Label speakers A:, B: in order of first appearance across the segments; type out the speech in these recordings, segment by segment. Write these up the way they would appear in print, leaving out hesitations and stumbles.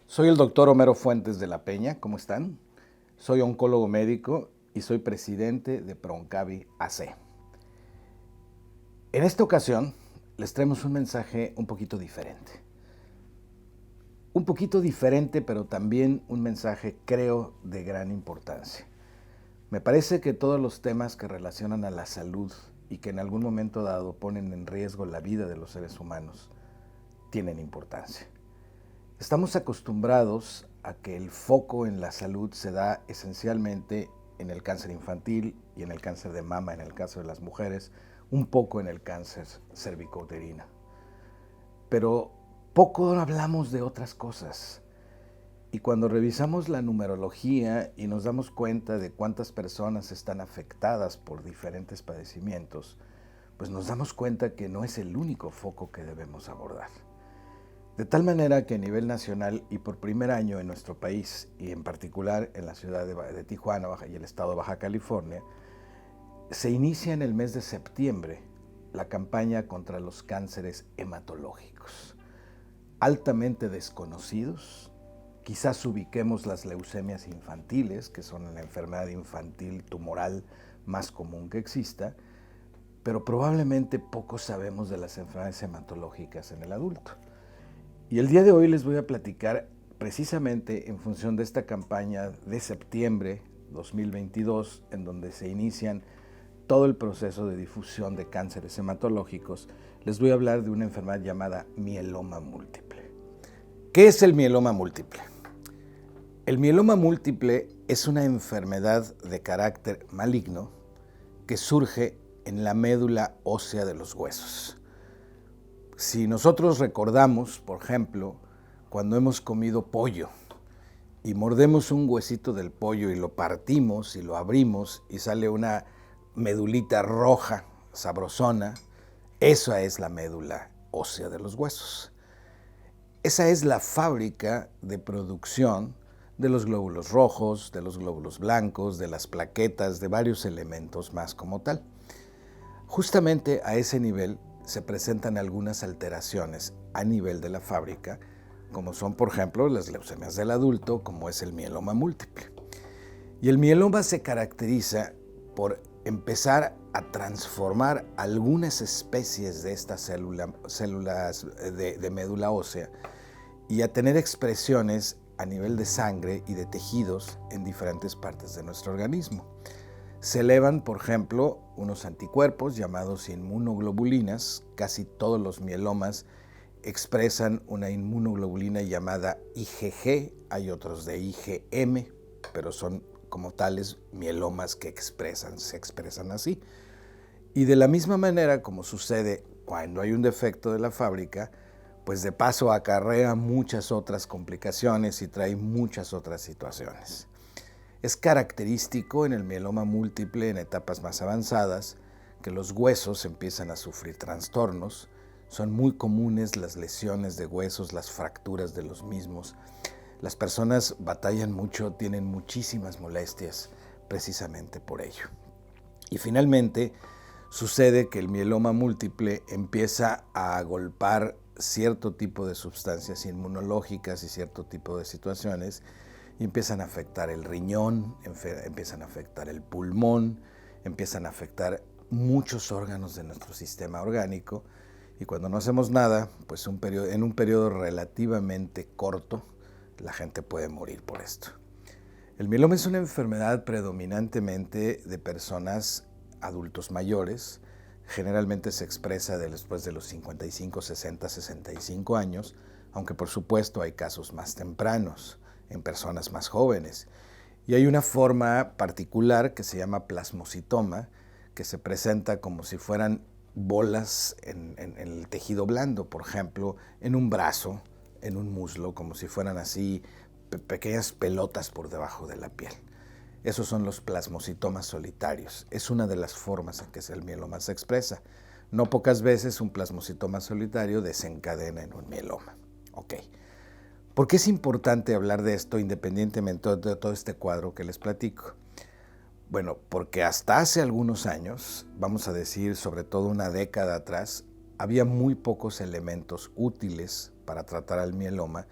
A: Soy el doctor Homero Fuentes de la Peña, ¿cómo están? Soy oncólogo médico y soy presidente de Proncavi AC. En esta ocasión les traemos un mensaje un poquito diferente. Un poquito diferente, pero también un mensaje, creo, de gran importancia. Me parece que todos los temas que relacionan a la salud y que en algún momento dado ponen en riesgo la vida de los seres humanos tienen importancia. Estamos acostumbrados a que el foco en la salud se da esencialmente en el cáncer infantil y en el cáncer de mama, en el caso de las mujeres, un poco en el cáncer cervicouterino. Pero poco hablamos de otras cosas. Y cuando revisamos la numerología y nos damos cuenta de cuántas personas están afectadas por diferentes padecimientos, pues nos damos cuenta que no es el único foco que debemos abordar. De tal manera que a nivel nacional y por primer año en nuestro país, y en particular en la ciudad de Tijuana y el estado de Baja California, se inicia en el mes de septiembre la campaña contra los cánceres hematológicos, altamente desconocidos. Quizás ubiquemos las leucemias infantiles, que son la enfermedad infantil tumoral más común que exista, pero probablemente poco sabemos de las enfermedades hematológicas en el adulto. Y el día de hoy les voy a platicar precisamente en función de esta campaña de septiembre 2022, en donde se inician todo el proceso de difusión de cánceres hematológicos. Les voy a hablar de una enfermedad llamada mieloma múltiple. ¿Qué es el mieloma múltiple? El mieloma múltiple es una enfermedad de carácter maligno que surge en la médula ósea de los huesos. Si nosotros recordamos, por ejemplo, cuando hemos comido pollo y mordemos un huesito del pollo y lo partimos y lo abrimos y sale una medulita roja, sabrosona, esa es la médula ósea de los huesos. Esa es la fábrica de producción de los glóbulos rojos, de los glóbulos blancos, de las plaquetas, de varios elementos más como tal. Justamente a ese nivel se presentan algunas alteraciones a nivel de la fábrica, como son, por ejemplo, las leucemias del adulto, como es el mieloma múltiple. Y el mieloma se caracteriza por empezar a transformar algunas especies de estas células de médula ósea y a tener expresiones a nivel de sangre y de tejidos en diferentes partes de nuestro organismo. Se elevan, por ejemplo, unos anticuerpos llamados inmunoglobulinas. Casi todos los mielomas expresan una inmunoglobulina llamada IgG, hay otros de IgM, pero son como tales mielomas que se expresan así. Y de la misma manera como sucede cuando hay un defecto de la fábrica, pues de paso acarrea muchas otras complicaciones y trae muchas otras situaciones. Es característico en el mieloma múltiple en etapas más avanzadas que los huesos empiezan a sufrir trastornos. Son muy comunes las lesiones de huesos, las fracturas de los mismos. Las personas batallan mucho, tienen muchísimas molestias precisamente por ello. Y finalmente sucede que el mieloma múltiple empieza a agolpar cierto tipo de sustancias inmunológicas y cierto tipo de situaciones y empiezan a afectar el riñón, empiezan a afectar el pulmón, empiezan a afectar muchos órganos de nuestro sistema orgánico y cuando no hacemos nada, pues en un periodo relativamente corto, la gente puede morir por esto. El mieloma es una enfermedad predominantemente de personas adultos mayores, generalmente se expresa después de los 55, 60, 65 años, aunque por supuesto hay casos más tempranos, en personas más jóvenes. Y hay una forma particular que se llama plasmocitoma, que se presenta como si fueran bolas en el tejido blando, por ejemplo, en un brazo, en un muslo, como si fueran así pequeñas pelotas por debajo de la piel. Esos son los plasmocitomas solitarios. Es una de las formas en que el mieloma se expresa. No pocas veces un plasmocitoma solitario desencadena en un mieloma. Ok. ¿Por qué es importante hablar de esto independientemente de todo este cuadro que les platico? Bueno, porque hasta hace algunos años, vamos a decir sobre todo una década atrás, había muy pocos elementos útiles para tratar al mieloma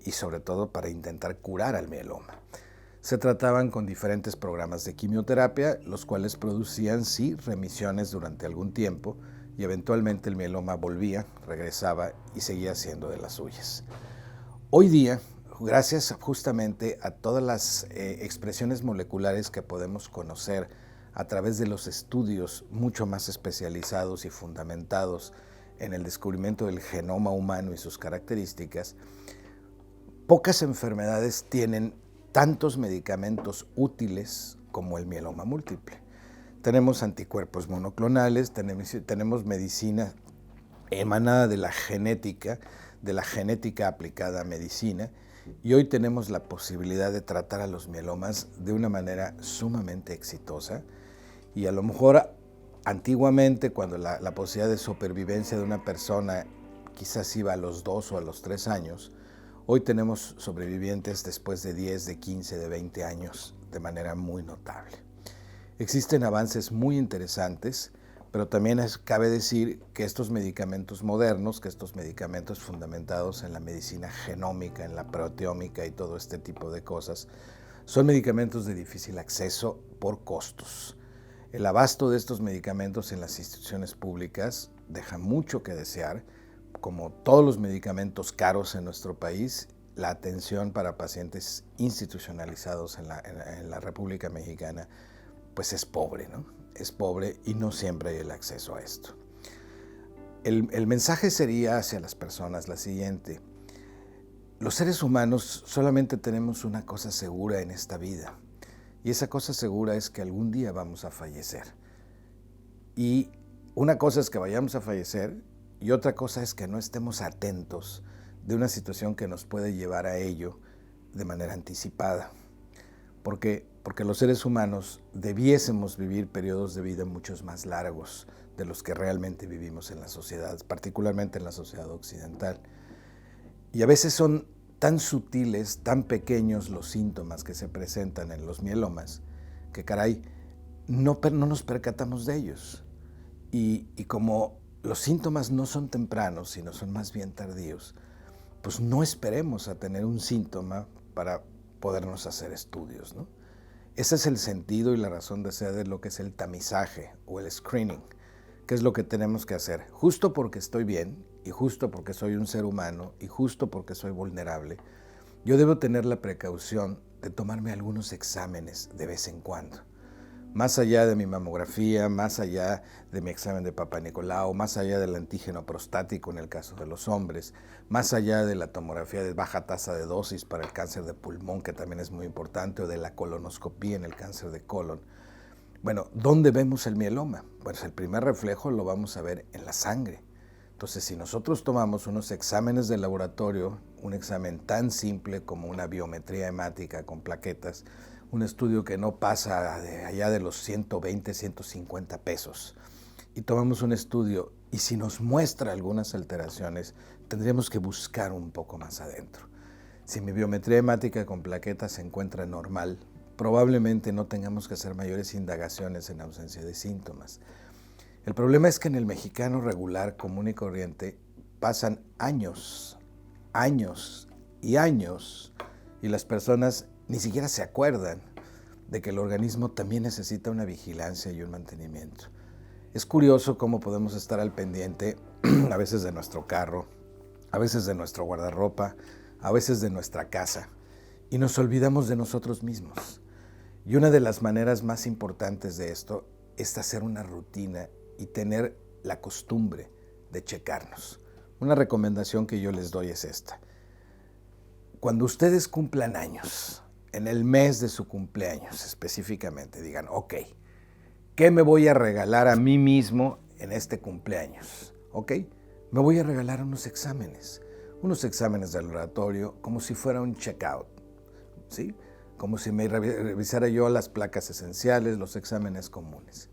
A: y sobre todo para intentar curar al mieloma. Se trataban con diferentes programas de quimioterapia, los cuales producían, sí, remisiones durante algún tiempo y eventualmente el mieloma volvía, regresaba y seguía siendo de las suyas. Hoy día, gracias justamente a todas las expresiones moleculares que podemos conocer a través de los estudios mucho más especializados y fundamentados en el descubrimiento del genoma humano y sus características, pocas enfermedades tienen tantos medicamentos útiles como el mieloma múltiple. Tenemos anticuerpos monoclonales, tenemos medicina emanada de la genética aplicada a medicina, y hoy tenemos la posibilidad de tratar a los mielomas de una manera sumamente exitosa. Y a lo mejor antiguamente, cuando la posibilidad de supervivencia de una persona quizás iba a los 2 o a los 3 años, hoy tenemos sobrevivientes después de 10, de 15, de 20 años de manera muy notable. Existen avances muy interesantes, pero también cabe decir que estos medicamentos modernos, que estos medicamentos fundamentados en la medicina genómica, en la proteómica y todo este tipo de cosas, son medicamentos de difícil acceso por costos. El abasto de estos medicamentos en las instituciones públicas deja mucho que desear. Como todos los medicamentos caros en nuestro país, la atención para pacientes institucionalizados en la República Mexicana pues es pobre, ¿no? Es pobre y no siempre hay el acceso a esto. El mensaje sería hacia las personas la siguiente: los seres humanos solamente tenemos una cosa segura en esta vida, y esa cosa segura es que algún día vamos a fallecer. Y una cosa es que vayamos a fallecer y otra cosa es que no estemos atentos de una situación que nos puede llevar a ello de manera anticipada. Porque los seres humanos debiésemos vivir periodos de vida muchos más largos de los que realmente vivimos en la sociedad, particularmente en la sociedad occidental. Y a veces son tan sutiles, tan pequeños los síntomas que se presentan en los mielomas, que caray, no nos percatamos de ellos. Y como los síntomas no son tempranos, sino son más bien tardíos, pues no esperemos a tener un síntoma para podernos hacer estudios, ¿no? Ese es el sentido y la razón de ser de lo que es el tamizaje o el screening, que es lo que tenemos que hacer. Justo porque estoy bien y justo porque soy un ser humano y justo porque soy vulnerable, yo debo tener la precaución de tomarme algunos exámenes de vez en cuando. Más allá de mi mamografía, más allá de mi examen de Papá Nicolau, más allá del antígeno prostático en el caso de los hombres, más allá de la tomografía de baja tasa de dosis para el cáncer de pulmón, que también es muy importante, o de la colonoscopía en el cáncer de colon. Bueno, ¿dónde vemos el mieloma? Pues el primer reflejo lo vamos a ver en la sangre. Entonces, si nosotros tomamos unos exámenes de laboratorio, un examen tan simple como una biometría hemática con plaquetas, un estudio que no pasa allá de los 120, 150 pesos, y tomamos un estudio y si nos muestra algunas alteraciones, tendríamos que buscar un poco más adentro. Si mi biometría hemática con plaquetas se encuentra normal, probablemente no tengamos que hacer mayores indagaciones en ausencia de síntomas. El problema es que en el mexicano regular, común y corriente, pasan años y años, y las personas ni siquiera se acuerdan de que el organismo también necesita una vigilancia y un mantenimiento. Es curioso cómo podemos estar al pendiente a veces de nuestro carro, a veces de nuestro guardarropa, a veces de nuestra casa, y nos olvidamos de nosotros mismos. Y una de las maneras más importantes de esto es hacer una rutina y tener la costumbre de checarnos. Una recomendación que yo les doy es esta: cuando ustedes cumplan años, en el mes de su cumpleaños específicamente, digan, ok, ¿qué me voy a regalar a mí mismo en este cumpleaños? ¿Ok? Me voy a regalar unos exámenes de laboratorio, como si fuera un checkout, ¿sí? Como si me revisara yo las placas esenciales, los exámenes comunes.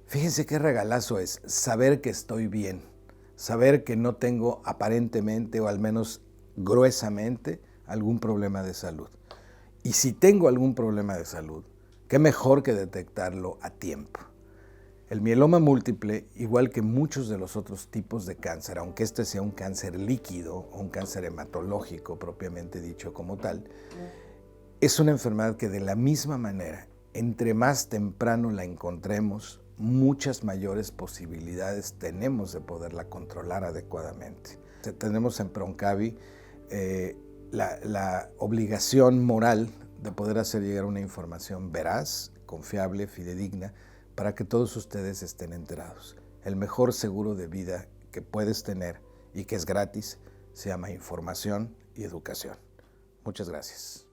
A: Fíjense qué regalazo es saber que estoy bien, saber que no tengo aparentemente o al menos gruesamente algún problema de salud. Y si tengo algún problema de salud, qué mejor que detectarlo a tiempo. El mieloma múltiple, igual que muchos de los otros tipos de cáncer, aunque este sea un cáncer líquido o un cáncer hematológico propiamente dicho como tal, es una enfermedad que de la misma manera, entre más temprano la encontremos, muchas mayores posibilidades tenemos de poderla controlar adecuadamente. Tenemos en Proncavi la obligación moral de poder hacer llegar una información veraz, confiable, fidedigna, para que todos ustedes estén enterados. El mejor seguro de vida que puedes tener y que es gratis se llama información y educación. Muchas gracias.